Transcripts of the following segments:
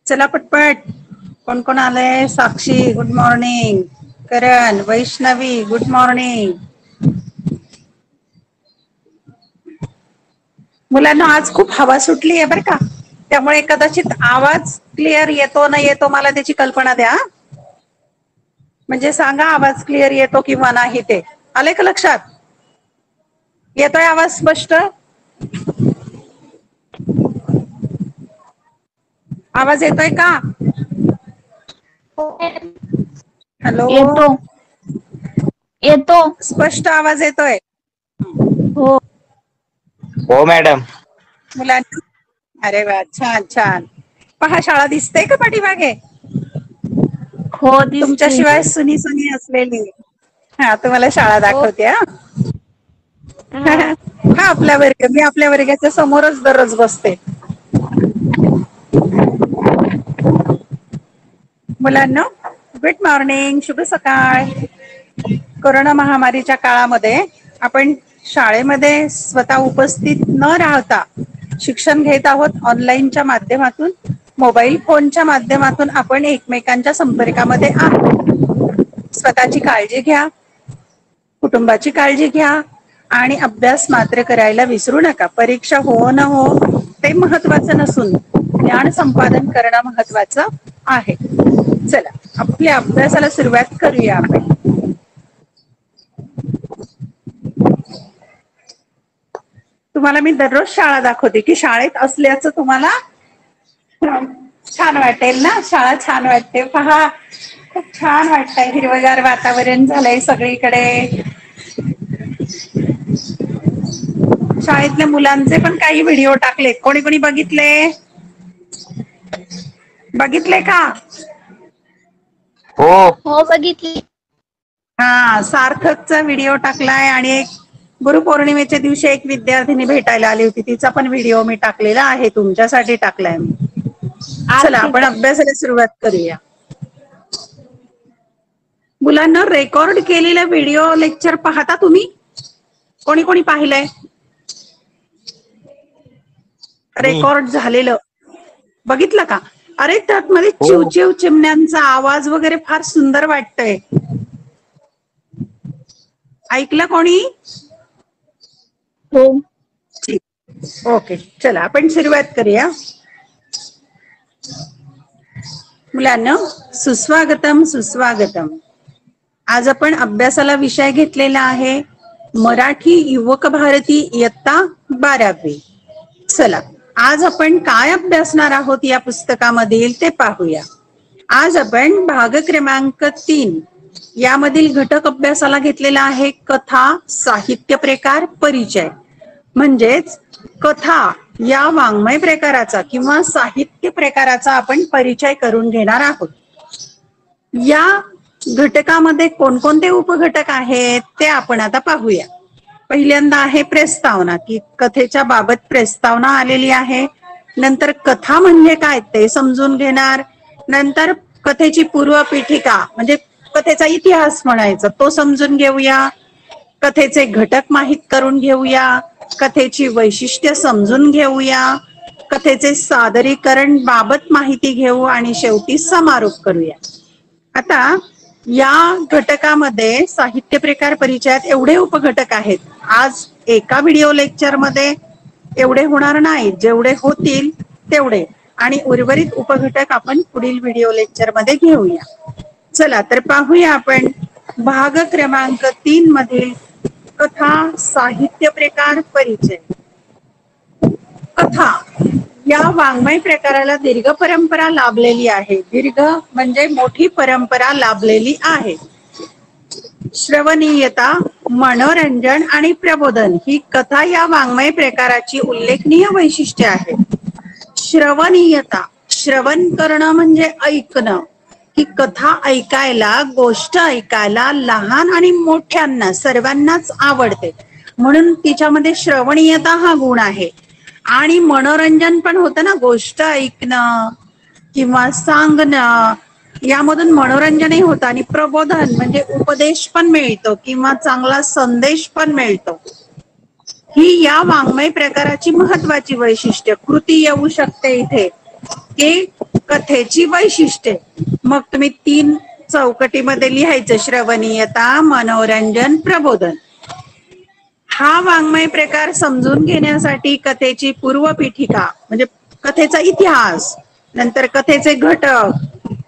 चला पटपट. कोण कोण आलंय? साक्षी गुड मॉर्निंग, करण, वैष्णवी गुड मॉर्निंग. मुलांना आज खूप हवा सुटली आहे बरं का, त्यामुळे कदाचित आवाज क्लिअर येतो न येतो मला त्याची कल्पना द्या. म्हणजे सांगा आवाज क्लिअर येतो किंवा नाही ते. आले का लक्षात? येतोय आवाज स्पष्ट? आवाज येतोय का? हॅलो. येतो येतो. स्पष्ट आवाज येतोय. हो. हो मॅडम. मुलांना, अरे वा छान छान. पहा शाळा दिसतेय का पाठीमागे? हो दिसते. तुमच्याशिवाय सुनी सुनी असलेली. हा तुम्हाला शाळा हो दाखवते हा. हा हा आपल्या वर्ग, मी आपल्या वर्गाच्या समोरच दररोज बसते. मुलांनो गुड मॉर्निंग, शुभ सकाळ. कोरोना महामारीच्या काळामध्ये आपण शाळेमध्ये स्वतः उपस्थित न राहता शिक्षण घेत आहोत ऑनलाईनच्या माध्यमातून. मोबाईल फोनच्या माध्यमातून आपण एकमेकांच्या संपर्कामध्ये आहोत. स्वतःची काळजी घ्या, कुटुंबाची काळजी घ्या आणि अभ्यास मात्र करायला विसरू नका. परीक्षा हो न हो ते महत्वाचं नसून ज्ञान संपादन करणं महत्वाचं आहे. चला आपल्या अभ्यासाला सुरुवात करूया आपण. तुम्हाला मी दररोज शाळा दाखवते की शाळेत असल्याचं तुम्हाला छान वाटेल ना. शाळा छान वाटते पहा. खूप छान वाटतंय, हिरवगार वातावरण झालंय सगळीकडे. शाळेतल्या मुलांचे पण काही व्हिडिओ टाकलेत. कोणी कोणी बघितले? बघितले का? हो. हो बघितली. हा सार्थकचा व्हिडिओ टाकलाय आणि एक गुरुपौर्णिमेच्या दिवशी एक विद्यार्थिनी भेटायला आली होती, तिचा पण व्हिडिओ मी टाकलेला आहे. तुमच्यासाठी टाकलाय मी. चला आपण आरतीचा अभ्यासाला सुरुवात करूया. मुलांना रेकॉर्ड केलेला व्हिडिओ लेक्चर पाहता तुम्ही? कोणी कोणी पाहिलंय? मी रेकॉर्ड झालेलं बघितलं का? अरे त्यात मध्ये हो चिवचिव चिमण्यांचा आवाज वगैरे फार सुंदर वाटतय. ऐकलं कोणी? हो. ओके चला आपण सुरुवात करूया. मुलांनो सुस्वागतम सुस्वागतम. आज आपण अभ्यासाला विषय घेतलेला आहे मराठी युवक भारती इयत्ता 12वी. चला आज आपण काय अभ्यासणार आहोत या पुस्तकामधील ते पाहूया. आज आपण भाग क्रमांक 3 यामधील घटक अभ्यासाला घेतलेला आहे कथा, साहित्य प्रकार, परिचय. म्हणजेच कथा या वाङ्मय प्रकाराचा किंवा साहित्य प्रकाराचा आपण परिचय करून घेणार आहोत. या घटकामध्ये कोणकोणते उपघटक आहेत ते आपण आता पाहूया. पहिल्यांदा आहे प्रस्तावना, की कथेच्या बाबत प्रस्तावना आलेली आहे. नंतर कथा म्हणजे काय ते समजून घेणार. नंतर कथेची पूर्व पीठिका म्हणजे कथेचा इतिहास म्हणायचा तो समजून घेऊया. कथेचे घटक माहित करून घेऊया. कथेची वैशिष्ट्य समजून घेऊया. कथेचे सादरीकरण बाबत माहिती घेऊ आणि शेवटी समारोप करूया. आता या घटकामध्ये साहित्य प्रकार परिचयात एवढे उपघटक आहेत. आज एका व्हिडिओ लेक्चर मध्ये एवढे होणार नाही, जेवढे होतील तेवढे आणि उर्वरित उपघटक आपण पुढील व्हिडिओ लेक्चर मध्ये घेऊया. चला तर पाहूया आपण भाग क्रमांक 3 मधील कथा, साहित्य प्रकार, परिचय. कथा या वाङ्मय प्रकाराला दीर्घ परंपरा लाभलेली आहे. दीर्घ म्हणजे मोठी परंपरा लाभलेली आहे. श्रवणीयता, मनोरंजन आणि प्रबोधन ही कथा या वाङ्मय प्रकाराची उल्लेखनीय वैशिष्ट्ये आहेत. श्रवणीयता, श्रवण करणं म्हणजे ऐकणं. ही कथा ऐकायला, गोष्ट ऐकायला लहान आणि मोठ्यांना सर्वांनाच आवडते. म्हणून तिच्यामध्ये श्रवणीयता हा गुण आहे. आणि मनोरंजन पण होतं ना, गोष्ट ऐकणं किंवा सांगणं यामधून मनोरंजनही होतं आणि प्रबोधन म्हणजे उपदेश पण मिळतो किंवा चांगला संदेश पण मिळतो. ही या वाङ्मय प्रकाराची महत्वाची वैशिष्ट्य. कृती येऊ शकते इथे की कथेची वैशिष्ट्ये. मग तुम्ही 3 चौकटीमध्ये लिहायचं, श्रवणीयता, मनोरंजन, प्रबोधन. हा वाङ्मय प्रकार समजून घेण्यासाठी कथेची पूर्वपीठिका म्हणजे कथेचा इतिहास, नंतर कथेचे घटक,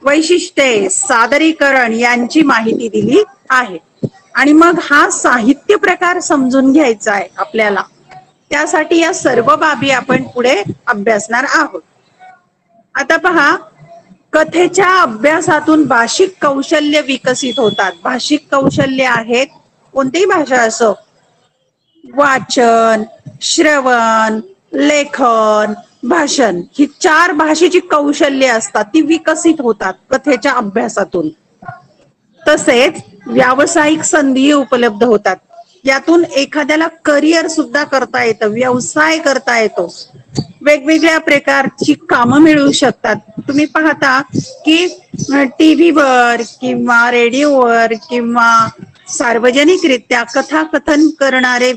वैशिष्ट्ये, सादरीकरण यांची माहिती दिली आहे. आणि मग हा साहित्य प्रकार समजून घ्यायचा आहे आपल्याला. त्यासाठी या सर्व बाबी आपण पुढे अभ्यासणार आहोत. आता पहा, कथेच्या अभ्यासातून भाषिक कौशल्य विकसित होतात. भाषिक कौशल्य आहेत कोणतीही भाषा असो, वाचन, श्रवण, लेखन, भाषण, ही 4 भाषेची कौशल्य असतात, ती विकसित होतात कथेच्या अभ्यासातून. तसेच व्यावसायिक संधी उपलब्ध होतात. यातून एखाद्याला करिअर सुद्धा करता येतं, व्यवसाय करता येतो, वेगवेगळ्या प्रकारची कामं मिळू शकतात. तुम्ही पाहता की टीव्हीवर किंवा रेडिओवर किंवा सार्वजनिकरित्या कथाकथन करणारे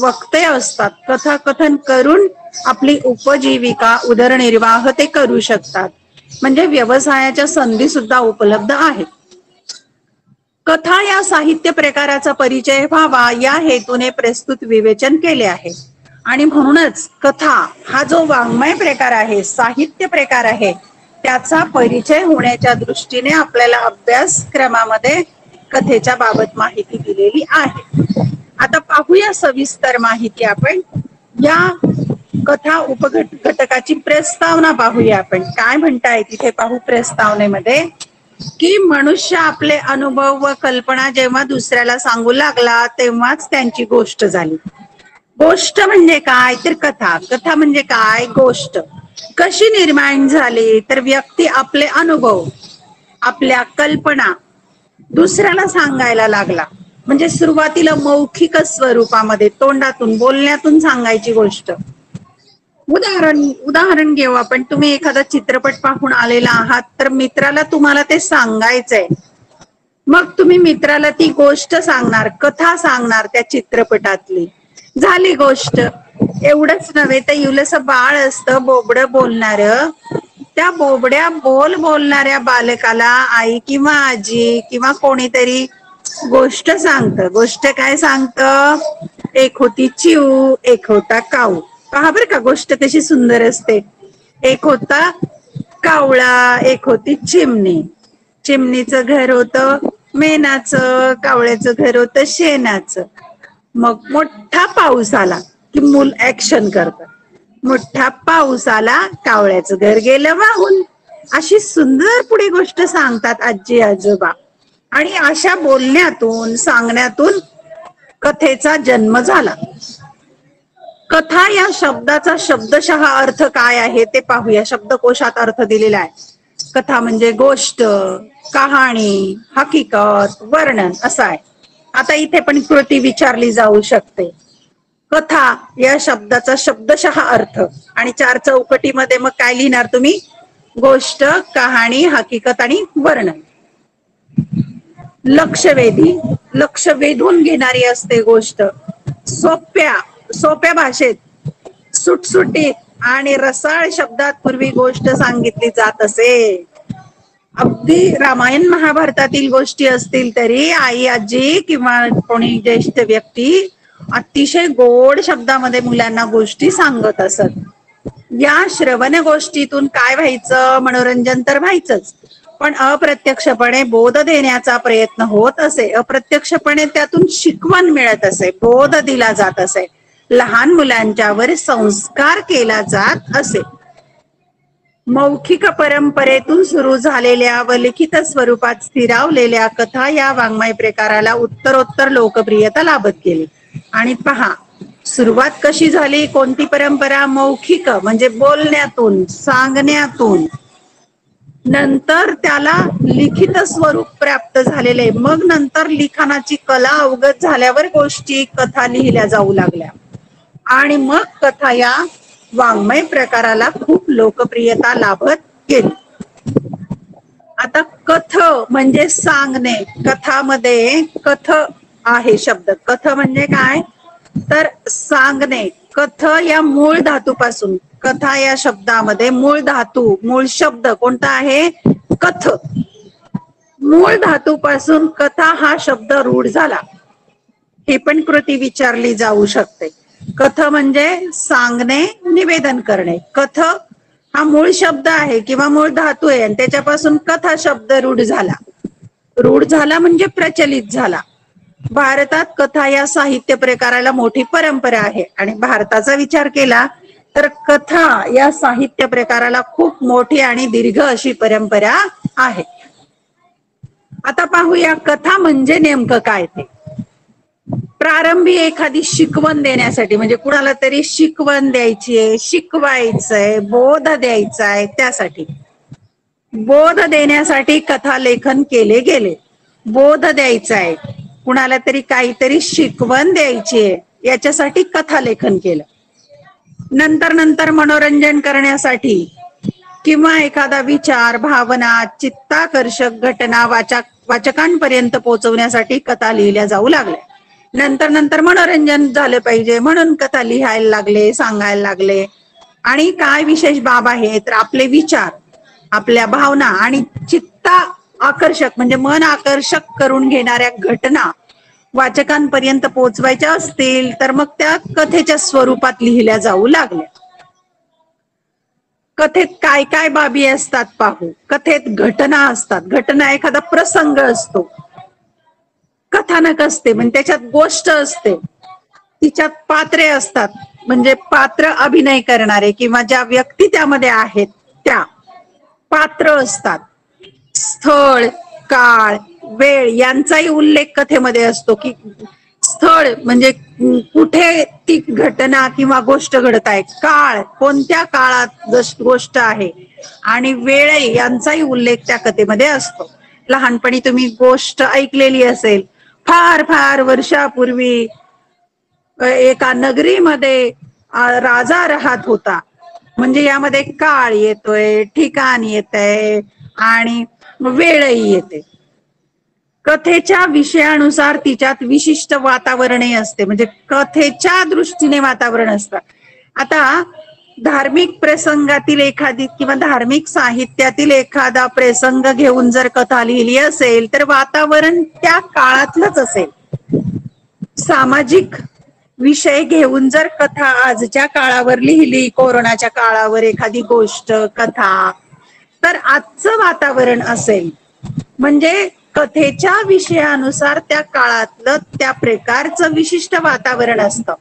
वक्ते असतात. कथाकथन करून आपली उपजीविका, उदरनिर्वाह ते करू शकतात. म्हणजे व्यवसायाच्या संधी सुद्धा उपलब्ध आहेत. कथा या साहित्य प्रकाराचा परिचय व्हावा या हेतूने प्रस्तुत विवेचन केले आहे. आणि म्हणूनच कथा हा जो वाङ्मय प्रकार आहे, साहित्य प्रकार आहे, त्याचा परिचय होण्याच्या दृष्टीने आपल्याला अभ्यासक्रमामध्ये कथेच्या बाबत माहिती दिलेली आहे. आता पाहूया सविस्तर माहिती आपण. या कथा उपघटकाची प्रस्तावना पाहूया आपण. काय म्हणताय तिथे पाहू प्रस्तावनेमध्ये की मनुष्य आपले अनुभव व कल्पना जेव्हा दुसऱ्याला सांगू लागला तेव्हाच त्यांची गोष्ट झाली. गोष्ट म्हणजे काय तर कथा. कथा म्हणजे काय? गोष्ट. कशी निर्माण झाली तर व्यक्ती आपले अनुभव, आपल्या कल्पना दुसऱ्याला सांगायला लागला. म्हणजे सुरुवातीला मौखिक स्वरूपामध्ये, तोंडातून, बोलण्यातून सांगायची गोष्ट. उदाहरण घेऊ आपण. तुम्ही एखादा चित्रपट पाहून आलेला आहात तर मित्राला तुम्हाला ते सांगायचंय. मग तुम्ही मित्राला ती गोष्ट सांगणार, कथा सांगणार त्या चित्रपटातली. झाली गोष्ट. एवढंच नव्हे तर युलस बाळ असतं बोबड बोलणार. त्या बोबड्या बोलणाऱ्या बालकाला आई किंवा आजी किंवा कोणीतरी गोष्ट सांगतं. गोष्ट काय सांगतं? एक होती चिऊ, एक होता काऊ. पहा बर का गोष्ट कशी सुंदर असते. एक होता कावळा, एक होती चिमणी. चिमणीचं घर होतं मेणाचं, कावळ्याचं घर होतं शेणाचं. मग मोठा पाऊस आला की मूल ऍक्शन करत. मोठा पाऊस आला, कावळ्याचं घर गेलं वाहून. अशी सुंदर पुढे गोष्ट सांगतात आजी आजोबा. आणि अशा बोलण्यातून, सांगण्यातून कथेचा जन्म झाला. कथा या शब्दाचा शब्दशः अर्थ काय आहे ते पाहूया. शब्दकोशात अर्थ दिलेला आहे. कथा म्हणजे गोष्ट, कहाणी, हकीकत, वर्णन असा आहे. आता इथे पण कृती विचारली जाऊ शकते. कथा या शब्दाचा शब्दशः अर्थ आणि 4 चौकटीमध्ये मग काय लिहिणार तुम्ही? गोष्ट, कहाणी, हकीकत आणि वर्णन. लक्षवेधी, लक्ष वेधून घेणारी असते गोष्ट. सोप्या भाषेत, सुटसुटीत आणि रसाळ शब्दात पूर्वी गोष्ट सांगितली जात असे. अगदी रामायण महाभारतातील गोष्टी असतील तरी आई आजी किंवा कोणी ज्येष्ठ व्यक्ती अतिशय गोड शब्दामध्ये मुलांना गोष्टी सांगत असत. या श्रवण गोष्टीतून काय व्हायचं? मनोरंजन तर व्हायचंच, पण अप्रत्यक्षपणे बोध देण्याचा प्रयत्न होत असे. अप्रत्यक्षपणे त्यातून शिकवण मिळत असे, बोध दिला जात असे, लहान मुलांच्यावर संस्कार केला जात असे. मौखिक परंपरेतून सुरू झालेल्या व लिखित स्वरूपात स्थिरावलेल्या कथा या वाङ्मय प्रकाराला उत्तरोत्तर लोकप्रियता लाभत गेली. आणि पहा सुरुवात कशी झाली, कोणती परंपरा? मौखिक म्हणजे बोलण्यातून, सांगण्यातून. नंतर त्याला लिखित स्वरूप प्राप्त झालेले. मग नंतर लिखाणाची कला अवगत झाल्यावर गोष्टी, कथा लिहिल्या जाऊ लागल्या. आणि मग कथा या वाङ्मय प्रकाराला खूप लोकप्रियता लाभत गेली. आता कथ म्हणजे सांगणे. कथामध्ये कथ आहे शब्द. कथ म्हणजे काय? तर सांगणे, कथ या मूळ धातूपासून, कथा या शब्दामध्ये मूळ धातू, मूळ शब्द कोणता आहे? कथ. मूळ धातूपासून कथा हा शब्द रूढ झाला. ही पण कृती विचारली जाऊ शकते. कथ म्हणजे सांगणे, निवेदन करणे. कथ हा मूळ शब्द आहे किंवा मूळ धातू आहे आणि त्याच्यापासून कथा शब्द रूढ झाला. रूढ झाला म्हणजे प्रचलित झाला. भारतात कथा या साहित्य प्रकाराला मोठी परंपरा आहे आणि भारताचा विचार केला तर कथा या साहित्य प्रकाराला खूप मोठी आणि दीर्घ अशी परंपरा आहे. आता पाहूया कथा म्हणजे नेमकं काय ते. प्रारंभी एखादी शिकवण देण्यासाठी, म्हणजे कुणाला तरी शिकवण द्यायची आहे, शिकवायचंय, बोध द्यायचा आहे, त्यासाठी बोध देण्यासाठी कथा लेखन केले गेले. बोध द्यायचा आहे, कुणाला तरी काहीतरी शिकवण द्यायची आहे, याच्यासाठी कथा लेखन केलं. नंतर मनोरंजन करण्यासाठी किंवा एखादा विचार, भावना, चित्ताकर्षक घटना वाचकांपर्यंत पोहोचवण्यासाठी कथा लिहिल्या जाऊ लागल्या. नंतर मनोरंजन झालं पाहिजे म्हणून कथा लिहायला लागले, सांगायला लागले. आणि काय विशेष बाब आहे तर आपले विचार, आपल्या भावना आणि चित्ता आकर्षक म्हणजे मन आकर्षक करून घेणाऱ्या घटना वाचकांपर्यंत पोहोचवायच्या असतील तर मग त्या कथेच्या स्वरूपात लिहिल्या जाऊ लागल्या. कथेत काय काय बाबी असतात पाहू. कथेत घटना असतात. घटना एखादा प्रसंग असतो. कथानक असते म्हणजे त्याच्यात गोष्ट असते. तिच्यात पात्रे असतात म्हणजे पात्र अभिनय करणारे किंवा ज्या व्यक्ती त्यामध्ये आहेत त्या पात्र असतात. स्थळ, काळ, वेळ यांचाही उल्लेख कथेमध्ये असतो की स्थळ म्हणजे कुठे ती घटना किंवा गोष्ट घडत आहे, काळ कोणत्या काळात गोष्ट आहे आणि वेळ यांचाही उल्लेख त्या कथेमध्ये असतो. लहानपणी तुम्ही गोष्ट ऐकलेली असेल, फार फार वर्षापूर्वी एका नगरीमध्ये राजा राहत होता. म्हणजे यामध्ये काळ येतोय, ठिकाण येतंय आणि वेळही येते. कथेच्या विषयानुसार तिच्यात विशिष्ट वातावरणही असते, म्हणजे कथेच्या दृष्टीने वातावरण असतं. आता धार्मिक प्रसंगातील एखादी किंवा धार्मिक साहित्यातील एखादा प्रसंग घेऊन जर कथा लिहिली असेल तर वातावरण त्या काळातलंच असेल. सामाजिक विषय घेऊन जर कथा आजच्या काळावर लिहिली, कोरोनाच्या काळावर एखादी गोष्ट, कथा, तर आजचं वातावरण असेल. म्हणजे कथेच्या विषयानुसार त्या काळातलं त्या प्रकारचं विशिष्ट वातावरण असतं.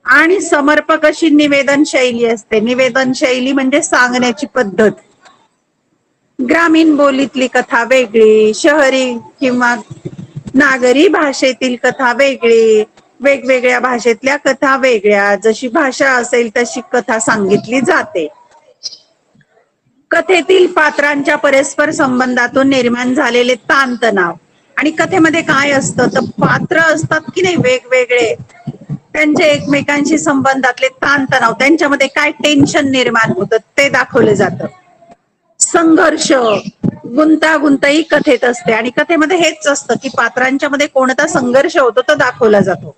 आणि समर्पक अशी निवेदन शैली असते. निवेदन शैली म्हणजे सांगण्याची पद्धत. ग्रामीण बोलीतली कथा वेगळी, शहरी किंवा नागरी भाषेतील कथा वेगळी, वेगवेगळ्या भाषेतल्या कथा वेगळ्या. जशी भाषा असेल तशी कथा सांगितली जाते. कथेतील पात्रांच्या परस्पर संबंधातून निर्माण झालेले ताणतणाव. आणि कथेमध्ये काय असतं तर पात्र असतात की नाही वेगवेगळे, त्यांचे एकमेकांशी संबंधातले ताणतणाव, त्यांच्यामध्ये काय टेन्शन निर्माण होतं ते दाखवलं जातं. संघर्ष, गुंतागुंतही कथेत असते आणि कथेमध्ये हेच असतं की पात्रांच्या मध्ये कोणता संघर्ष होतो तो दाखवला जातो.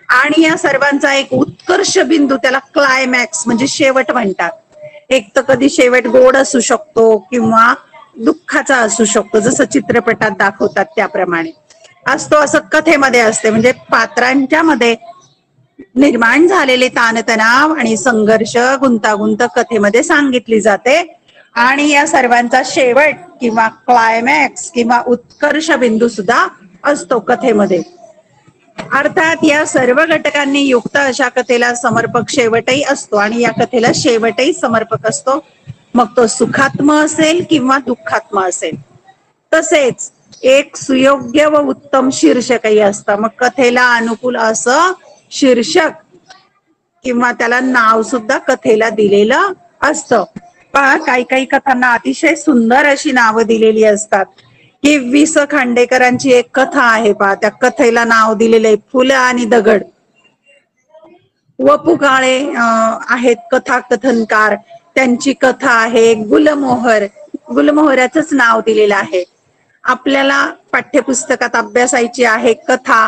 आणि या सर्वांचा एक उत्कर्ष बिंदू, त्याला क्लायमॅक्स म्हणजे शेवट म्हणतात. एक तर कधी शेवट गोड असू शकतो किंवा दुःखाचा असू शकतो, जसं चित्रपटात दाखवतात त्याप्रमाणे असतो. असं कथेमध्ये असते. म्हणजे पात्रांच्या मध्ये निर्माण झालेले ताणतणाव आणि संघर्ष, गुंतागुंत कथेमध्ये सांगितली जाते. आणि या सर्वांचा शेवट किंवा क्लायमॅक्स किंवा उत्कर्ष बिंदू सुद्धा असतो कथेमध्ये. अर्थात या सर्व घटकांनी युक्त अशा कथेला समर्पक शेवटही असतो आणि या कथेला शेवटही समर्पक असतो, मग तो सुखात्म असेल किंवा दुःखात्म असेल. तसेच एक सुयोग्य व उत्तम शीर्षकही असतं. मग कथेला अनुकूल असं शीर्षक किंवा त्याला नाव सुद्धा कथेला दिलेलं असतं. पहा, काही काही कथांना अतिशय सुंदर अशी नावं दिलेली असतात. ही वि.स. खांडेकरांची एक कथा आहे पहा, त्या कथेला नाव दिलेलं आहे फुलं आणि दगड. वपू काळे आहेत कथा कथनकार, त्यांची कथा आहे गुलमोहर. गुलमोहराचंच नाव दिलेलं आहे. आपल्याला पाठ्यपुस्तकात अभ्यासायची आहे कथा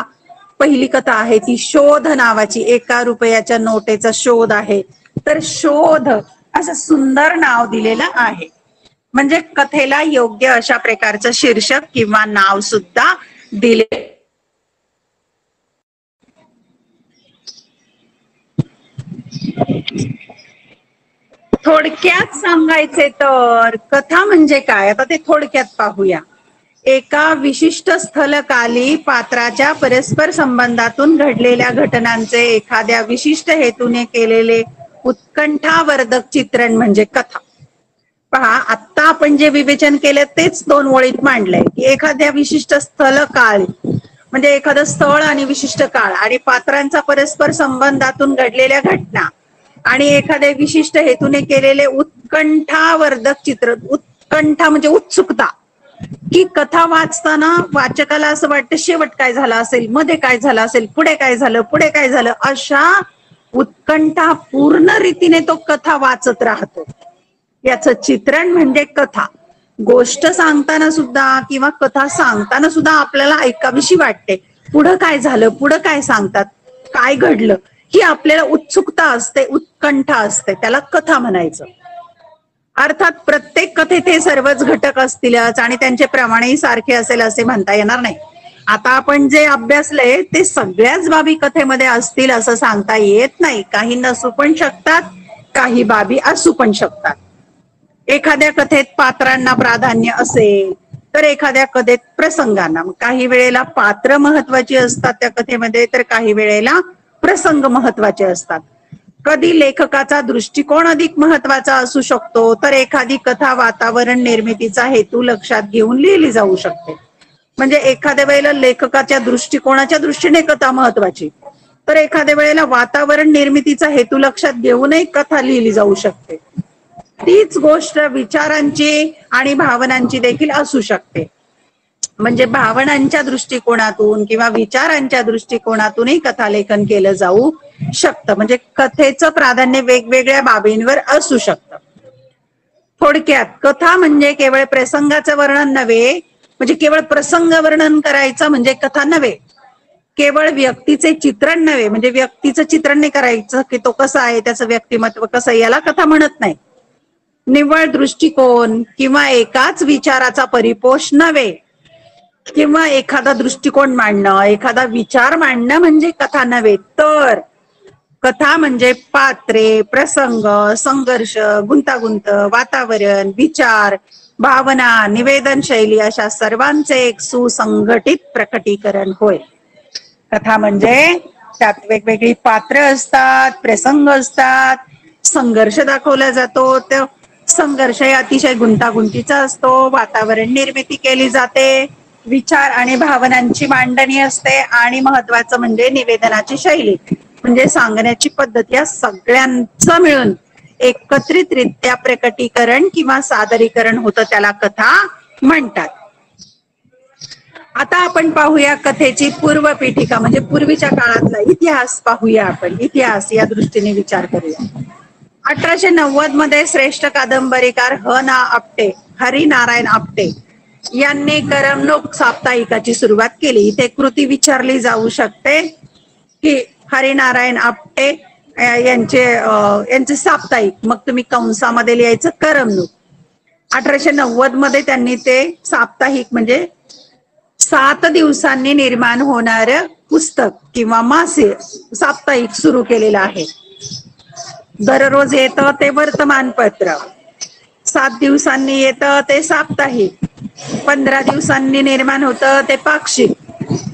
पहिली कथा आहे ती शोध नावाची, 1 रुपयाच्या नोटेचा शोध आहे. तर शोध असं सुंदर नाव दिलेलं आहे. म्हणजे कथेला योग्य अशा प्रकारचं शीर्षक किंवा नाव सुद्धा दिले. थोडक्यात सांगायचे तर कथा म्हणजे काय, आता ते थोडक्यात पाहूया. एका विशिष्ट स्थलकाली पात्राच्या परस्पर संबंधातून घडलेल्या घटनांचे एखाद्या विशिष्ट हेतूने केलेले उत्कंठावर्धक चित्रण म्हणजे कथा. पहा, आता आपण जे विवेचन केलं तेच 2 ओळीत मांडलंय की एखाद्या विशिष्ट स्थलकाळ म्हणजे एखादं स्थळ आणि विशिष्ट काळ आणि पात्रांचा परस्पर संबंधातून घडलेल्या घटना आणि एखाद्या विशिष्ट हेतूने केलेले उत्कंठावर्धक चित्र. उत्कंठा म्हणजे उत्सुकता, की कथा वाचताना वाचकाला असं वाटतं शेवट काय झाला असेल, मध्ये काय झालं असेल, पुढे काय झालं, पुढे काय झालं, अशा उत्कंठा पूर्ण रीतीने तो कथा वाचत राहतो. याचं चित्रण म्हणजे कथा. गोष्ट सांगताना सुद्धा किंवा कथा सांगताना सुद्धा आपल्याला ऐकावीशी वाटते. पुढं काय झालं, पुढं काय सांगतात, काय घडलं, ही आपल्याला उत्सुकता असते, उत्कंठा असते, त्याला कथा म्हणायचं. अर्थात प्रत्येक कथेत हे सर्वच घटक असतीलच आणि त्यांचे प्रमाणही सारखे असेल असे म्हणता येणार नाही. आता आपण जे अभ्यासले ते सगळ्याच बाबी कथेमध्ये असतील असं सांगता येत नाही. काही नसू पण शकतात, काही बाबी असू पण शकतात. एखाद्या कथेत पात्रांना प्राधान्य असेल तर एखाद्या कथेत प्रसंगांना. काही वेळेला पात्र महत्वाची असतात त्या कथेमध्ये, तर काही वेळेला प्रसंग महत्वाचे असतात. कधी लेखकाचा दृष्टिकोन अधिक महत्वाचा असू शकतो, तर एखादी कथा वातावरण निर्मितीचा हेतू लक्षात घेऊन लिहिली जाऊ शकते. म्हणजे एखाद्या वेळेला लेखकाच्या दृष्टिकोनाच्या दृष्टीने कथा महत्वाची, तर एखाद्या वेळेला वातावरण निर्मितीचा हेतू लक्षात घेऊनही कथा लिहिली जाऊ शकते. तीच गोष्ट विचारांची आणि भावनांची देखील असू शकते. म्हणजे भावनांच्या दृष्टिकोनातून किंवा विचारांच्या दृष्टिकोनातूनही कथालेखन केलं जाऊ शकतं. म्हणजे कथेचं प्राधान्य वेगवेगळ्या बाबींवर असू शकतं. थोडक्यात कथा म्हणजे केवळ प्रसंगाचं वर्णन नव्हे, म्हणजे केवळ प्रसंग वर्णन करायचं म्हणजे कथा नव्हे. केवळ व्यक्तीचे चित्रण नव्हे, म्हणजे व्यक्तीचं चित्रण नाही करायचं की तो कसा आहे, त्याचं व्यक्तिमत्व कसं आहे, याला कथा म्हणत नाही. निव्वळ दृष्टिकोन किंवा एकाच विचाराचा परिपोष नव्हे, किंवा एखादा दृष्टिकोन मांडणं, एखादा विचार मांडणं म्हणजे कथा नव्हे, तर कथा म्हणजे पात्रे, प्रसंग, संघर्ष, गुंतागुंत, वातावरण, विचार, भावना, निवेदन शैली अशा सर्वांचे एक सुसंघटित प्रकटीकरण होय. कथा म्हणजे त्यात वेगवेगळी पात्र असतात, प्रसंग असतात, संघर्ष दाखवला जातो, तो संघर्ष अतिशय गुंतागुंतीचा असतो, वातावरण निर्मिती केली जाते, विचार आणि भावनांची मांडणी असते आणि महत्वाचं म्हणजे निवेदनाची शैली म्हणजे सांगण्याची पद्धत. या सगळ्यांचं मिळून एकत्रितरित्या प्रकटीकरण किंवा सादरीकरण होतं, त्याला कथा म्हणतात. आता आपण पाहूया कथेची पूर्वपीठिका म्हणजे पूर्वीच्या काळातला इतिहास पाहूया. आपण इतिहास या दृष्टीने विचार करूया. 1890 मध्ये श्रेष्ठ कादंबरीकार हरिनारायण आपटे यांनी करमणूक साप्ताहिकाची सुरुवात केली. इथे कृती विचारली जाऊ शकते की हरिनारायण आपटे यांचे साप्ताहिक, मग तुम्ही कंसामध्ये लिहायचं करमणूक. 1890 मध्ये त्यांनी ते साप्ताहिक म्हणजे 7 दिवसांनी निर्माण होणार पुस्तक किंवा मासिक साप्ताहिक सुरू केलेलं आहे. दररोज येतं ते वर्तमानपत्र, 7 दिवसांनी येतं ते साप्ताहिक, 15 दिवसांनी निर्माण होतं ते पाक्षिक,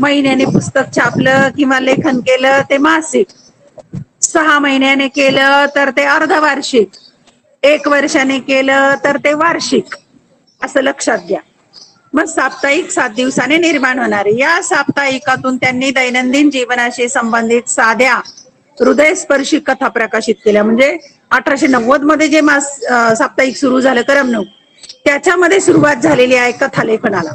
महिन्याने पुस्तक छापलं किंवा लेखन केलं ते मासिक, 6 महिन्याने केलं तर ते अर्धवार्षिक, 1 वर्षाने केलं तर ते वार्षिक, असं लक्षात घ्या. मग साप्ताहिक 7 दिवसाने निर्माण होणारे. या साप्ताहिकातून त्यांनी दैनंदिन जीवनाशी संबंधित साध्या हृदयस्पर्शी कथा प्रकाशित केल्या. म्हणजे 1890 मध्ये जे साप्ताहिक सुरू झालं करमणूक, त्याच्यामध्ये सुरुवात झालेली आहे कथालेखनाला.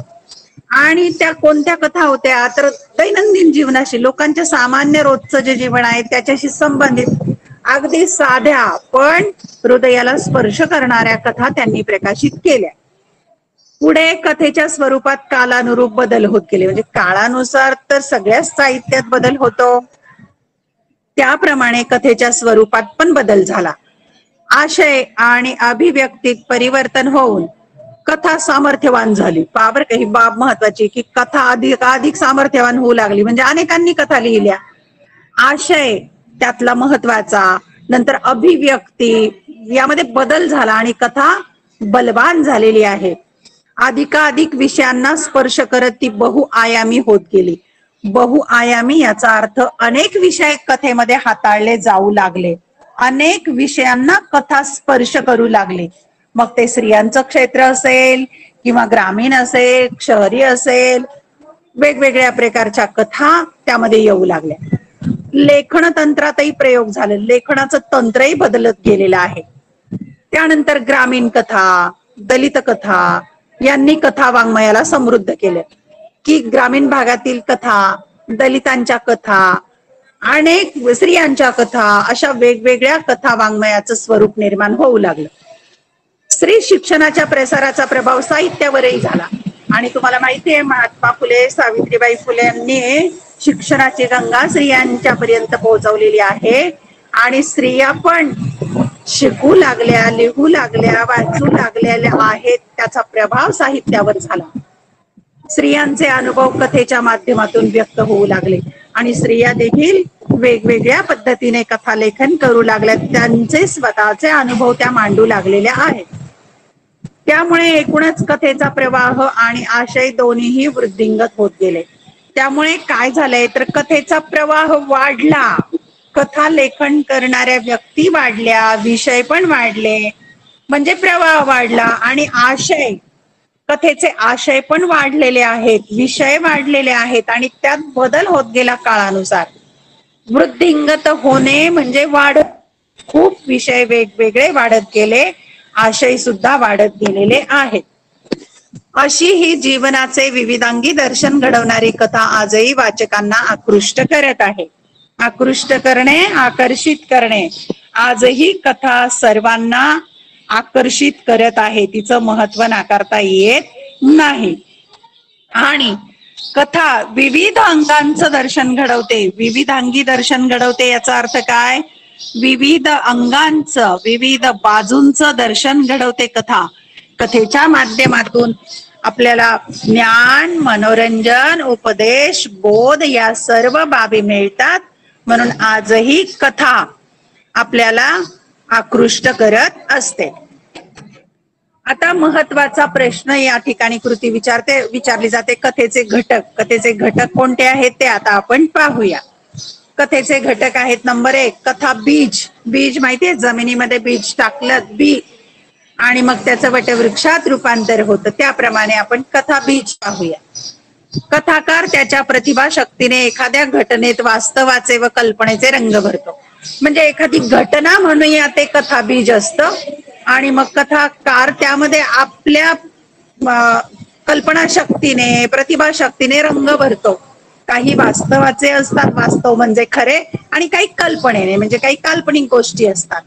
आणि त्या कोणत्या कथा होत्या तर दैनंदिन जीवनाशी, लोकांच्या सामान्य रोजचं जे जीवन आहे त्याच्याशी संबंधित अगदी साध्या पण हृदयाला स्पर्श करणाऱ्या कथा त्यांनी प्रकाशित केल्या. पुढे कथेच्या स्वरूपात कालानुरूप बदल होत गेले. म्हणजे काळानुसार तर सगळ्याच साहित्यात बदल होतो, त्याप्रमाणे कथेच्या स्वरूपात पण बदल झाला. आशय आणि अभिव्यक्तीत परिवर्तन होऊन कथा सामर्थ्यवान झाली. पाबर काही बाब महत्वाची की कथा अधिक सामर्थ्यवान होऊ लागली. म्हणजे अनेकांनी कथा लिहिल्या. आशय त्यातला महत्वाचा, नंतर अभिव्यक्ती यामध्ये बदल झाला आणि कथा बलवान झालेली आहे. अधिकाधिक विषयांना स्पर्श करत ती बहुआयामी होत गेली. बहुआयामी याचा अर्थ अनेक विषय कथेमध्ये हाताळले जाऊ लागले. अनेक विषयांना कथा स्पर्श करू लागले. मग ते स्त्रियांचं क्षेत्र असेल किंवा ग्रामीण असेल, शहरी असेल, वेगवेगळ्या प्रकारच्या कथा त्यामध्ये येऊ लागल्या. लेखन तंत्रातही प्रयोग झाले. लेखनाचं तंत्रही बदलत गेलेलं आहे. त्यानंतर ग्रामीण कथा, दलित कथा यांनी कथा वाङ्मयाला समृद्ध केले. की ग्रामीण भागातील कथा, दलितांच्या कथा, अनेक स्त्रियांच्या कथा, अशा वेगवेगळ्या कथा वाङ्मयाचं स्वरूप निर्माण होऊ लागलं. स्त्री शिक्षणाच्या प्रसाराचा प्रभाव साहित्यावरही झाला. आणि तुम्हाला माहिती आहे महात्मा फुले, सावित्रीबाई फुले यांनी शिक्षणाची गंगा स्त्रियांच्या पर्यंत पोहोचवलेली आहे. आणि स्त्रिया पण शिकू लागल्या, लिहू लागल्या, वाचू लागलेल्या आहेत. त्याचा प्रभाव साहित्यावर झाला. स्त्रियांचे अनुभव कथेच्या माध्यमातून व्यक्त होऊ लागले आणि स्त्रिया देखील वेगवेगळ्या पद्धतीने कथा लेखन करू लागल्या. त्यांचे स्वतःचे अनुभव त्या मांडू लागलेल्या आहेत. त्यामुळे एकूणच कथेचा प्रवाह आणि आशय दोन्हीही वृद्धिंगत होत गेले. त्यामुळे काय झालंय तर कथेचा प्रवाह वाढला, कथा लेखन करणाऱ्या व्यक्ती वाढल्या, विषय पण वाढले, म्हणजे प्रवाह वाढला. आणि आशय, कथेचे आशय पण वाढलेले आहेत, विषय वाढलेले आहेत आणि त्यात बदल होत गेला काळानुसार. वृद्धिंगत होणे म्हणजे खूप विषय वेगवेगळे वाढत गेले, आशय सुद्धा वाढत गेलेले आहेत. अशी ही जीवनाचे विविधांगी दर्शन घडवणारी कथा आजही वाचकांना आकृष्ट करत आहे. आकृष्ट करणे, आकर्षित करणे, आजही कथा सर्वांना आकर्षित करत आहे. तिचं महत्व नाकारता येत नाही. आणि कथा विविध अंगांचं दर्शन घडवते, विविधांगी दर्शन घडवते. याचा अर्थ काय? विविध अंगांचं, विविध बाजूंचं दर्शन घडवते कथा. कथेच्या माध्यमातून आपल्याला ज्ञान, मनोरंजन, उपदेश, बोध या सर्व बाबी मिळतात. म्हणून आजही कथा आपल्याला आकृष्ट करत असते. आता महत्वाचा प्रश्न या ठिकाणी कृती विचारली जाते. कथेचे घटक. कथेचे घटक कोणते आहेत ते आता आपण पाहूया. कथेचे घटक आहेत. नंबर 1, कथा बीज. बीज माहितीये, जमिनीमध्ये बीज टाकलं बी आणि मग त्याचं वटवृक्षात रूपांतर होतं. त्याप्रमाणे आपण कथा बीज पाहूया. कथाकार त्याच्या प्रतिभा शक्तीने एखाद्या घटनेत वास्तवाचे व कल्पनेचे रंग भरतो. म्हणजे एखादी घटना म्हणूया ते कथा बीज असतं आणि मग कथाकार त्यामध्ये आपल्या कल्पना शक्तीने, प्रतिभा शक्तीने रंग भरतो. काही वास्तवाचे असतात, वास्तव म्हणजे खरे, आणि काही कल्पनेने म्हणजे काही काल्पनिक गोष्टी असतात.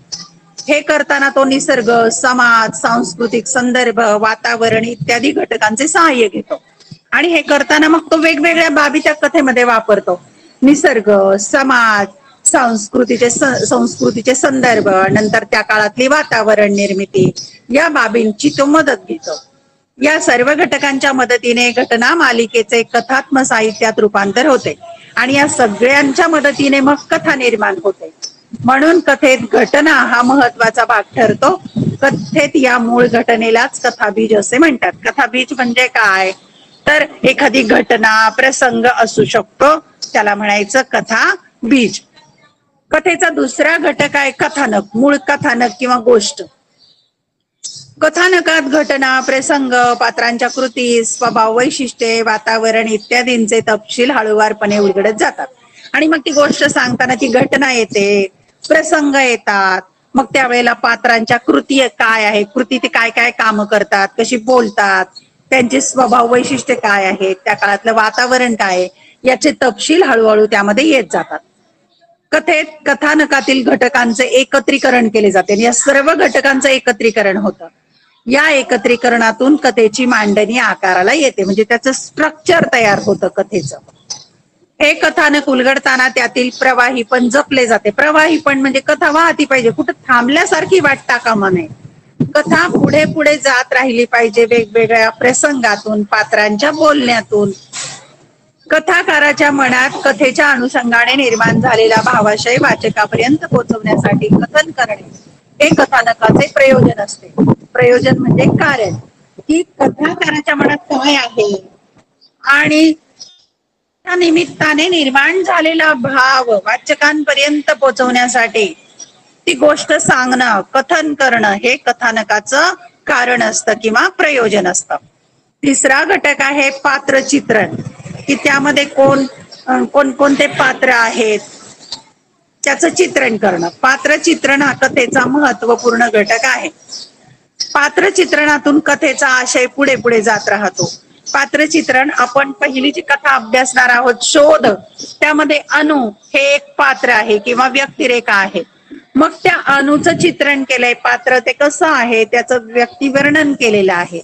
हे करताना तो निसर्ग, समाज, सांस्कृतिक संदर्भ, वातावरण इत्यादी घटकांचे सहाय्य घेतो. आणि हे करताना मग तो वेगवेगळ्या बाबी त्या कथेमध्ये वापरतो. निसर्ग, समाज, संस्कृतीचे संदर्भ, नंतर त्या काळातली वातावरण निर्मिती या बाबींची तो मदत घेतो. या सर्व घटकांच्या मदतीने घटना मालिकेचे कथात्म साहित्यात रूपांतर होते आणि या सगळ्यांच्या मदतीने मग कथा निर्माण होते. म्हणून कथेत घटना हा महत्वाचा भाग ठरतो. कथेत या मूळ घटनेलाच कथाबीज असे म्हणतात. कथाबीज म्हणजे काय तर एखादी घटना, प्रसंग असू शकतो, त्याला म्हणायचं कथा बीज. कथेचा दुसरा घटक आहे कथानक. मूळ कथानक किंवा गोष्ट. कथानकात घटना, प्रसंग, पात्रांच्या कृती, स्वभाव, वैशिष्ट्ये, वातावरण इत्यादींचे तपशील हळूवारपणे उलगडत जातात. आणि मग ती गोष्ट सांगताना ती घटना येते, प्रसंग येतात. मग त्यावेळेला पात्रांच्या कृती काय आहे, कृती ते काय काय कामं करतात, कशी बोलतात, त्यांचे स्वभाव वैशिष्ट्य काय आहेत, त्या काळातलं वातावरण काय आहे, याचे तपशील हळूहळू त्यामध्ये येत जातात. कथेत कथानकातील घटकांचे एकत्रीकरण केले जाते. या सर्व घटकांचं एकत्रीकरण होतं. या एकत्रीकरणातून कथेची मांडणी आकाराला येते, म्हणजे त्याचं स्ट्रक्चर तयार होतं कथेचं. हे कथानक उलगडताना त्यातील प्रवाही पण जपले जाते. प्रवाही पण म्हणजे कथा वाहती पाहिजे, कुठं थांबल्यासारखी वाटता कामा नये. कथा पुढे पुढे जात राहिली पाहिजे, वेगवेगळ्या प्रसंगातून, पात्रांच्या बोलण्यातून. कथाकाराच्या मनात कथेच्या अनुषंगाने निर्माण झालेला भावाशय वाचकापर्यंत पोहोचवण्यासाठी कथन करणे हे कथानकाचे प्रयोजन असते. प्रयोजन म्हणजे कारण, की कथाकाराच्या मनात काय आहे आणि त्या निमित्ताने निर्माण झालेला भाव वाचकांपर्यंत पोहोचवण्यासाठी ती गोष्ट सांगणं, कथन करणं हे कथानकाचं कारण असतं किंवा प्रयोजन असतं. तिसरा घटक आहे पात्रचित्रण, की त्यामध्ये कोणते पात्र आहेत त्याचं चित्रण करणं. पात्रचित्रण हा कथेचा महत्वपूर्ण घटक आहे. पात्रचित्रणातून कथेचा आशय पुढे पुढे जात राहतो. पात्रचित्रण आपण पहिली जी कथा अभ्यासणार आहोत, शोध, त्यामध्ये अनु हे एक पात्र आहे किंवा व्यक्तिरेखा आहे. मग त्या अणूचं चित्रण केलंय, पात्र ते कसं आहे त्याचं व्यक्तिवर्णन केलेलं आहे.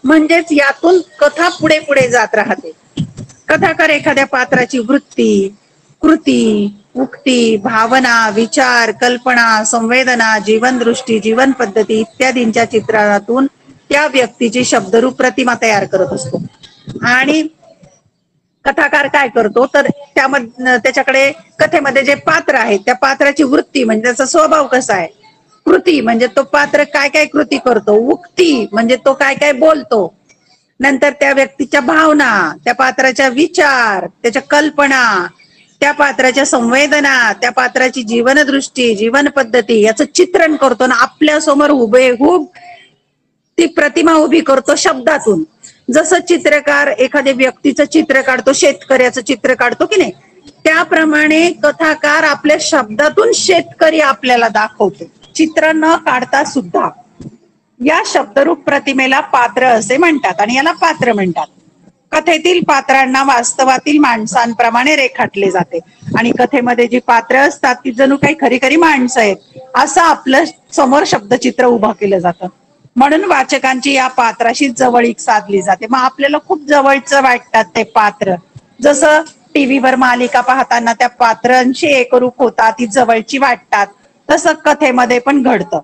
म्हणजेच यातून कथा पुढे पुढे जात राहते. कथाकार एखाद्या पात्राची वृत्ती, कृती, उक्ती, भावना, विचार, कल्पना, संवेदना, जीवनदृष्टी, जीवन पद्धती इत्यादींच्या चित्रणातून त्या व्यक्तीची शब्दरूप प्रतिमा तयार करत असतो. आणि कथाकार काय करतो तर त्याच्याकडे कथेमध्ये जे पात्र आहे त्या पात्राची वृत्ती म्हणजे त्याचा स्वभाव कसा आहे, कृती म्हणजे तो पात्र काय काय कृती करतो, उक्ती म्हणजे तो काय काय बोलतो, नंतर त्या व्यक्तीच्या भावना, त्या पात्राच्या विचार, त्याच्या कल्पना, त्या पात्राच्या संवेदना, त्या पात्राची जीवनदृष्टी, जीवन पद्धती याचं चित्रण करतो ना आपल्या समोर हुबेहूब ती प्रतिमा उभी करतो शब्दातून. जसं चित्रकार एखाद्या व्यक्तीचं चित्र काढतो, शेतकऱ्याचं चित्र काढतो की नाही, त्याप्रमाणे कथाकार आपल्या शब्दातून शेतकरी आपल्याला दाखवतो, चित्र न काढता सुद्धा. या शब्दरूप प्रतिमेला पात्र असे म्हणतात आणि याला पात्र म्हणतात. कथेतील पात्रांना वास्तवातील माणसांप्रमाणे रेखाटले जाते आणि कथेमध्ये जी पात्र असतात ती जणू काही खरी खरी माणसं आहेत असं आपलं समोर शब्दचित्र उभं केलं जातं. म्हणून वाचकांची या पात्राशी जवळीक साधली जाते. मग आपल्याला खूप जवळचं वाटतात ते पात्र. जसं टीव्हीवर मालिका पाहताना त्या पात्रांशी एकरूप होतात, ती जवळची वाटतात, तसं कथेमध्ये पण घडतं.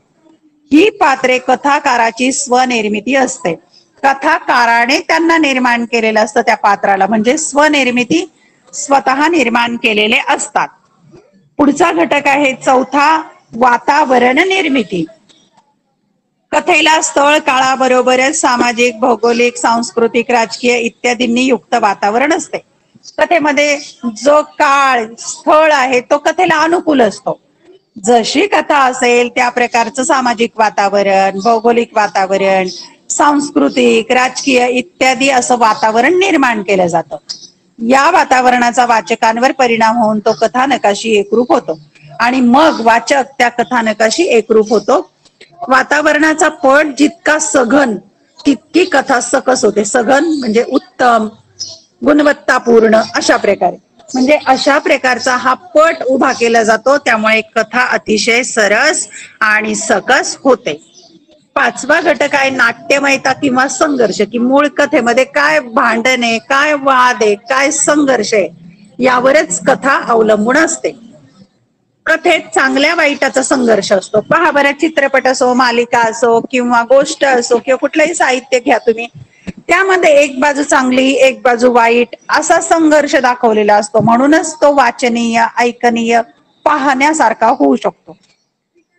ही पात्रे कथाकाराची स्वनिर्मिती असते. कथाकाराने त्यांना निर्माण केलेलं असतं त्या पात्राला, म्हणजे स्वनिर्मिती, स्वतः निर्माण केलेले असतात. पुढचा घटक आहे चौथा, वातावरण निर्मिती. कथेला स्थळ काळाबरोबरच सामाजिक, भौगोलिक, सांस्कृतिक, राजकीय इत्यादींनी युक्त वातावरण असते. कथेमध्ये जो काळ, स्थळ आहे तो कथेला अनुकूल असतो. जशी कथा असेल त्या प्रकारचं सामाजिक वातावरण, भौगोलिक वातावरण, सांस्कृतिक, राजकीय इत्यादी असं वातावरण निर्माण केलं जातं. या वातावरणाचा वाचकांवर परिणाम होऊन तो कथानकाशी एकरूप होतो आणि मग वाचक त्या कथानकाशी एकरूप होतो. वातावरणाचा पट जितका सघन तितकी कथा सकस होते. सघन म्हणजे उत्तम, गुणवत्तापूर्ण अशा प्रकारे, म्हणजे अशा प्रकारचा हा पट उभा केला जातो. त्यामुळे कथा अतिशय सरस आणि सकस होते. पाचवा घटक आहे नाट्यमयता किंवा संघर्ष, की मूळ कथेमध्ये काय भांडण आहे, काय वाद आहे, काय संघर्ष आहे यावरच कथा अवलंबून असते. कथेत चांगल्या वाईटाचा संघर्ष असतो. पहा बरं, चित्रपट असो, मालिका असो किंवा गोष्ट असो किंवा कुठलंही साहित्य घ्या तुम्ही, त्यामध्ये एक बाजू चांगली, एक बाजू वाईट असा संघर्ष दाखवलेला असतो. म्हणूनच तो वाचनीय, ऐकनीय, पाहण्यासारखा होऊ शकतो.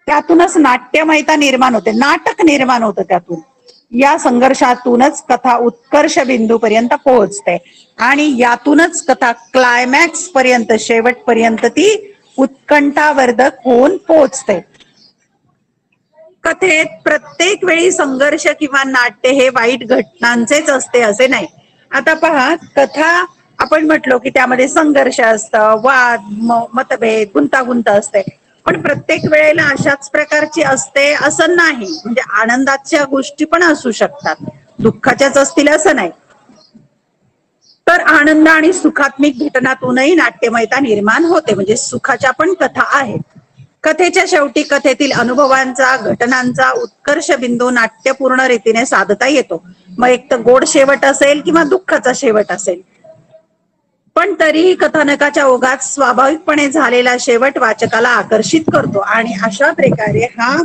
त्यातूनच नाट्यमयता निर्माण होते, नाटक निर्माण होतं त्यातून. या संघर्षातूनच कथा उत्कर्ष बिंदूपर्यंत पोहोचते आणि यातूनच कथा क्लायमॅक्स पर्यंत, शेवटपर्यंत ती उत्कंठावर्धक होऊन पोहोचते. कथेत प्रत्येक वेळी संघर्ष किंवा नाट्य हे वाईट घटनांचेच असते असे नाही. आता पहा, कथा आपण म्हटलो की त्यामध्ये संघर्ष असतं, वाद, मतभेद, गुंतागुंत असते, पण प्रत्येक वेळेला अशाच प्रकारची असते असं नाही. म्हणजे आनंदाच्या गोष्टी पण असू शकतात, दुःखाच्याच असतील असं नाही. तर आनंद आणि सुखात्मिक घटनातूनही नाट्यमयता निर्माण होते, म्हणजे सुखाच्या पण कथा आहेत. कथेच्या शेवटी कथेतील अनुभवांचा घटनांचा उत्कर्ष बिंदू नाट्यपूर्ण रीतीने साधता येतो. मग एक तर गोड शेवट असेल किंवा दुःखाचा शेवट असेल, पण तरीही कथानकाच्या ओघात स्वाभाविकपणे झालेला शेवट वाचकाला आकर्षित करतो आणि अशा प्रकारे हा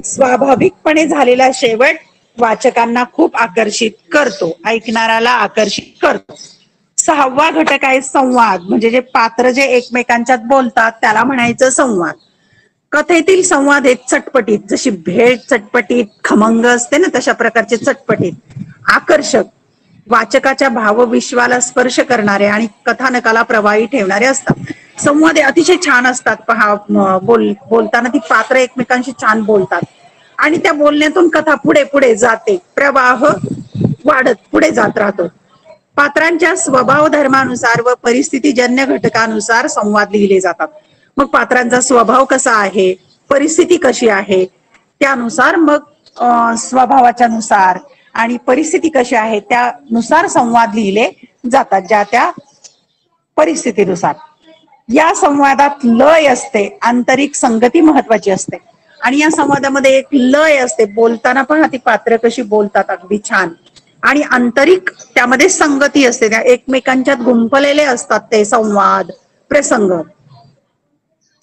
स्वाभाविकपणे झालेला शेवट वाचकांना खूप आकर्षित करतो, ऐकणाऱ्याला आकर्षित करतो. 6वा घटक आहे संवाद. म्हणजे जे पात्र जे एकमेकांच्यात बोलतात त्याला म्हणायचं संवाद. कथेतील संवाद हे चटपटीत, जशी भेळ चटपटीत खमंग असते ना, तशा प्रकारचे चटपटीत, आकर्षक, वाचकाच्या भावविश्वाला स्पर्श करणारे आणि कथानकाला प्रवाही ठेवणारे असतात. संवाद हे अतिशय छान असतात. पहा, बोलताना ती पात्र एकमेकांशी छान बोलतात आणि त्या बोलण्यातून कथा पुढे पुढे जाते, प्रवाह वाढत पुढे जात राहतो. पात्रांच्या स्वभाव धर्मानुसार व परिस्थितीजन्य घटकानुसार संवाद लिहिले जातात. मग पात्रांचा स्वभाव कसा आहे, परिस्थिती कशी आहे, त्यानुसार मग स्वभावाच्या नुसार आणि परिस्थिती कशी आहे त्यानुसार संवाद लिहिले जातात, ज्या त्या परिस्थितीनुसार. या संवादात लय असते, आंतरिक संगती महत्वाची असते आणि या संवादामध्ये एक लय असते. बोलताना पण ती पात्र कशी बोलतात अगदी छान, आणि आंतरिक त्यामध्ये संगती असते, त्या एकमेकांच्यात गुंफलेले असतात ते संवाद प्रसंग.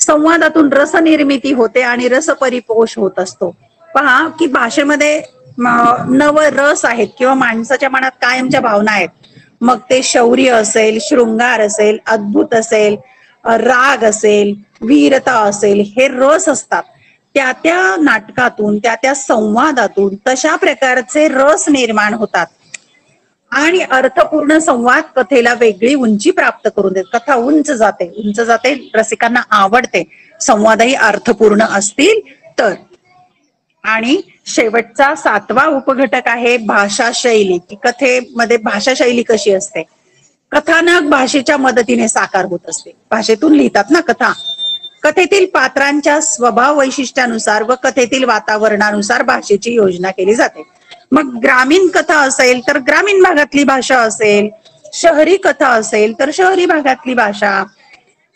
संवादातून रसनिर्मिती होते आणि रसपरिपोष होत असतो. पहा की भाषेमध्ये नव रस आहेत किंवा माणसाच्या मनात कायमच्या भावना आहेत. मग ते शौर्य असेल, शृंगार असेल, अद्भुत असेल, राग असेल, वीरता असेल, हे रस असतात. त्या त्या नाटकातून, त्या त्या संवादातून तशा प्रकारचे रस निर्माण होतात आणि अर्थपूर्ण संवाद कथेला वेगळी उंची प्राप्त करून देत. कथा उंच जाते, उंच जाते, रसिकांना आवडते, संवादही अर्थपूर्ण असतील तर. आणि शेवटचा 7वा उपघटक आहे भाषा शैली. की कथेमध्ये भाषा शैली कशी असते. कथानक भाषेच्या मदतीने साकार होत असते. भाषेतून लिहितात ना कथा. कथेतील पात्रांच्या स्वभाव वैशिष्ट्यानुसार व कथेतील वातावरणानुसार भाषेची योजना केली जाते. मग ग्रामीण कथा असेल तर ग्रामीण भागातली भाषा असेल, शहरी कथा असेल तर शहरी भागातली भाषा,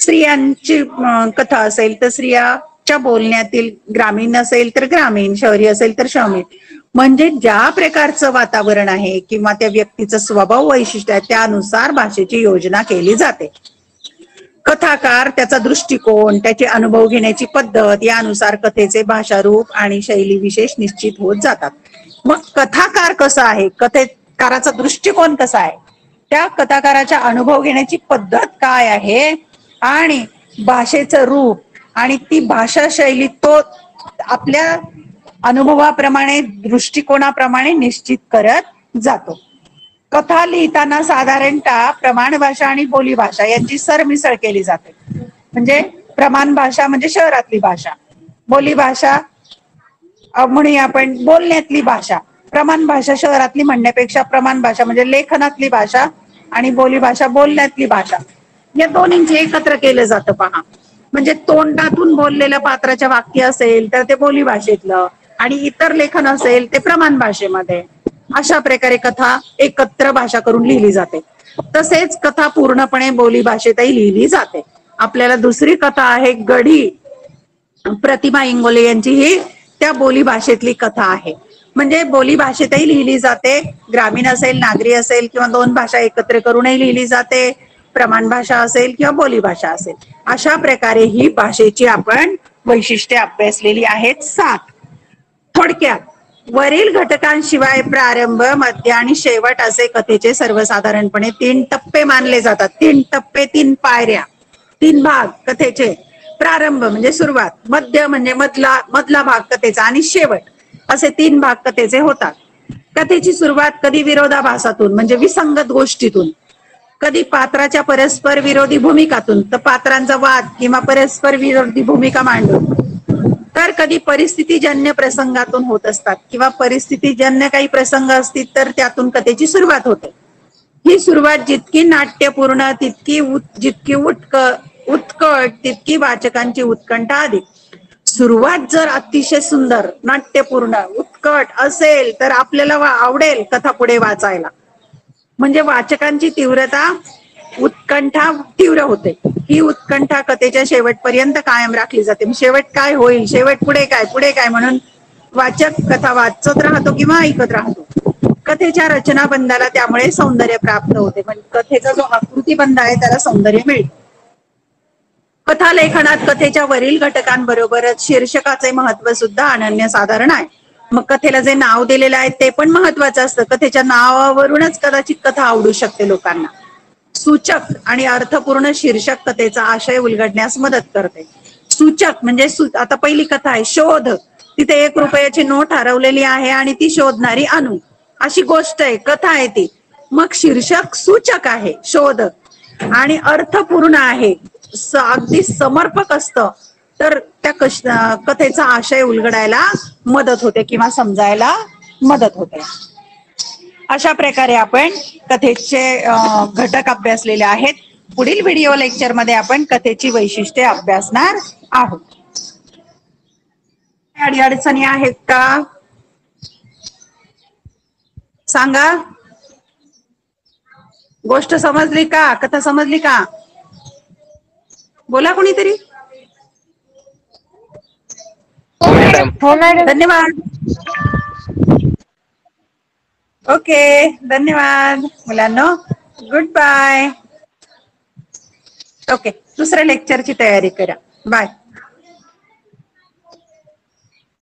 स्त्रियांची कथा असेल तर स्त्रियाच्या बोलण्यातील ग्रामीण असेल तर ग्रामीण, शहरी असेल तर शहरी. म्हणजे ज्या प्रकारचं वातावरण आहे किंवा त्या व्यक्तीचं स्वभाव वैशिष्ट्य आहे त्यानुसार भाषेची योजना केली जाते. कथाकार, त्याचा दृष्टिकोन, त्याचे अनुभव घेण्याची पद्धत यानुसार कथेचे भाषारूप आणि शैली विशेष निश्चित होत जातात. मग कथाकार कसा आहे, कथेकाराचा दृष्टिकोन कसा आहे, त्या कथाकाराच्या अनुभव घेण्याची पद्धत काय आहे आणि भाषेचं रूप आणि ती भाषा शैली तो आपल्या अनुभवाप्रमाणे, दृष्टिकोनाप्रमाणे निश्चित करत जातो. कथा लिहिताना साधारणतः प्रमाण भाषा आणि बोली भाषा यांची सरमिसळ केली जाते. म्हणजे प्रमाण भाषा म्हणजे शहरातली भाषा, बोली भाषा म्हणूया आपण बोलण्यातली भाषा. प्रमाण भाषा शहरातली म्हणण्यापेक्षा प्रमाण भाषा म्हणजे लेखनातली भाषा आणि बोली भाषा बोलण्यातली भाषा, या दोन्हींचे एकत्र केलं जातं. पहा, म्हणजे तोंडातून बोललेलं पात्राच्या वाक्य असेल तर ते बोली भाषेतलं आणि इतर लेखन असेल ते प्रमाण भाषेमध्ये. अशा प्रकारे कथा एकत्र भाषा करून लिहिली जाते. तसेच कथा पूर्णपणे बोली भाषेतही लिहिली जाते. आपल्याला दुसरी कथा आहे गढी, प्रतिमा इंगोले यांची. ही त्या बोली भाषेतली कथा आहे. म्हणजे बोली भाषेतही लिहिली जाते, ग्रामीण असेल, नागरी असेल किंवा दोन भाषा एकत्र करूनही लिहिली जाते, प्रमाण भाषा असेल किंवा बोली भाषा असेल. अशा प्रकारे ही भाषेची आपण वैशिष्ट्ये अभ्यासलेली आहेत 7. थोडक्यात वरील घटकांशिवाय प्रारंभ, मध्य आणि शेवट असे कथेचे सर्वसाधारणपणे 3 टप्पे मानले जातात. 3 टप्पे, 3 पायऱ्या, 3 भाग कथेचे. प्रारंभ म्हणजे सुरुवात, मध्य म्हणजे मधला भाग कथेचा आणि शेवट असे 3 भाग कथेचे होतात. कथेची सुरुवात कधी विरोधाभासातून म्हणजे विसंगत गोष्टीतून, कधी पात्राच्या परस्पर विरोधी भूमिकातून, तर पात्रांचा वाद किंवा परस्पर विरोधी भूमिका मांडून, तर कधी परिस्थितीजन्य प्रसंगातून होत असतात किंवा परिस्थितीजन्य काही प्रसंग असतील तर त्यातून कथेची सुरुवात होते. ही सुरुवात जितकी नाट्यपूर्ण जितकी उत्कट तितकी वाचकांची उत्कंठा अधिक. सुरुवात जर अतिशय सुंदर, नाट्यपूर्ण, उत्कट असेल तर आपल्याला आवडेल कथा पुढे वाचायला. म्हणजे वाचकांची तीव्रता उत्कंठा तीव्र होते. ही उत्कंठा कथेच्या शेवटपर्यंत कायम राखली जाते. शेवट काय होईल, शेवट पुढे काय म्हणून वाचक कथा वाचत राहतो किंवा ऐकत राहतो. कथेच्या रचनाबंधाला त्यामुळे सौंदर्य प्राप्त होते. म्हणजे कथेचा जो आकृतीबंध आहे त्याला सौंदर्य मिळते. कथा लेखनात कथेच्या वरील घटकांबरोबरच शीर्षकाचे महत्व सुद्धा अनन्यसाधारण आहे. मग कथेला जे नाव दिलेलं आहे ते पण महत्वाचं असतं. कथेच्या नावावरूनच कदाचित कथा आवडू शकते लोकांना. सूचक आणि अर्थपूर्ण शीर्षक कथेचा आशय उलगडण्यास मदत करते. सूचक म्हणजे आता पहिली कथा आहे शोध. तिथे 1 रुपयाची नोट हरवलेली आहे आणि ती शोधणारी अनु, अशी गोष्ट आहे, कथा आहे ती. मग शीर्षक सूचक आहे शोध आणि अर्थपूर्ण आहे, अगदी समर्पक असतं, तर त्या कथेचा आशय उलगडायला मदत होते किंवा समजायला मदत होते. अशा प्रकारे आपण कथेचे घटक अभ्यासलेले आहेत. पुढील व्हिडिओ लेक्चर मध्ये आपण कथेची वैशिष्ट्ये अभ्यासणार आहोत. अडचणी आहेत का सांगा. गोष्ट समजली का, कथा समजली का, बोला कोणीतरी. हो मॅडम. हो मॅडम. धन्यवाद. ओके, धन्यवाद मुलांनो. Good bye. ओके, दुसऱ्या लेक्चरची तयारी करा. बाय.